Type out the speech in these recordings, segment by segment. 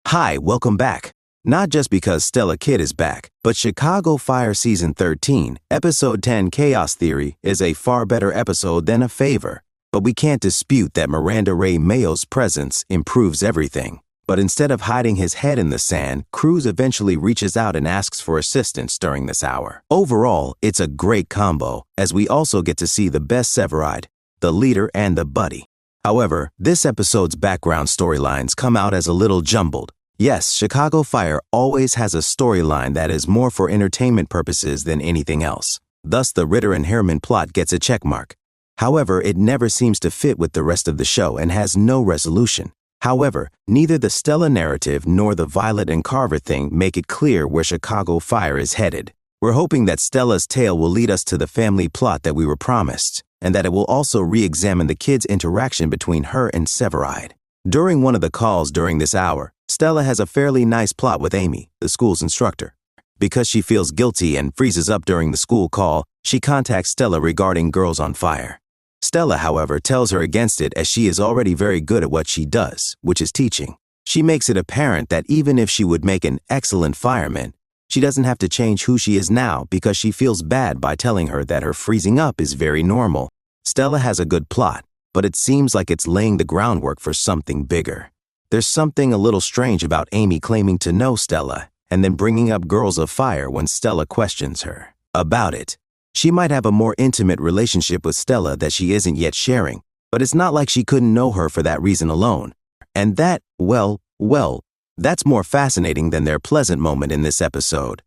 Hi, welcome back. Not just because Stella Kidd is back, but Chicago Fire Season 13, Episode 10 Chaos Theory is a far better episode than A Favor. But we can't dispute that Miranda Ray Mayo's presence improves everything. But instead of hiding his head in the sand, Cruz eventually reaches out and asks for assistance during this hour. Overall, it's a great combo, as we also get to see the best Severide, the leader and the buddy. However, this episode's background storylines come out as a little jumbled. Yes, Chicago Fire always has a storyline that is more for entertainment purposes than anything else. Thus, the Ritter and Herman plot gets a checkmark. However, it never seems to fit with the rest of the show and has no resolution. However, neither the Stella narrative nor the Violet and Carver thing make it clear where Chicago Fire is headed. We're hoping that Stella's tale will lead us to the family plot that we were promised, and that it will also re-examine the kids' interaction between her and Severide. During one of the calls during this hour, Stella has a fairly nice plot with Amy, the school's instructor. Because she feels guilty and freezes up during the school call, she contacts Stella regarding Girls on Fire. Stella, however, tells her against it as she is already very good at what she does, which is teaching. She makes it apparent that even if she would make an excellent fireman, she doesn't have to change who she is now because she feels bad by telling her that her freezing up is very normal. Stella has a good plot, but it seems like it's laying the groundwork for something bigger. There's something a little strange about Amy claiming to know Stella and then bringing up Girls of Fire when Stella questions her about it. She might have a more intimate relationship with Stella that she isn't yet sharing, but it's not like she couldn't know her for that reason alone. And that, well, that's more fascinating than their pleasant moment in this episode.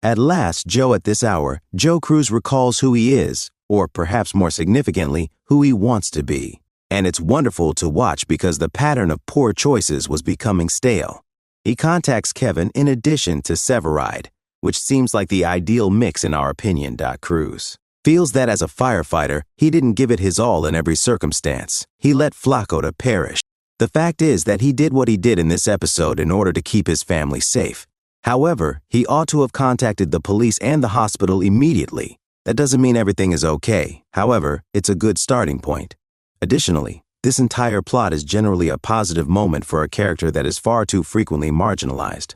At last, at this hour, Joe Cruz recalls who he is, or perhaps more significantly, who he wants to be. And it's wonderful to watch because the pattern of poor choices was becoming stale. He contacts Kevin in addition to Severide, which seems like the ideal mix in our opinion. Cruz feels that as a firefighter, he didn't give it his all in every circumstance. He let Flacco perish. The fact is that he did what he did in this episode in order to keep his family safe. However, he ought to have contacted the police and the hospital immediately. That doesn't mean everything is okay. However, it's a good starting point. Additionally, this entire plot is generally a positive moment for a character that is far too frequently marginalized.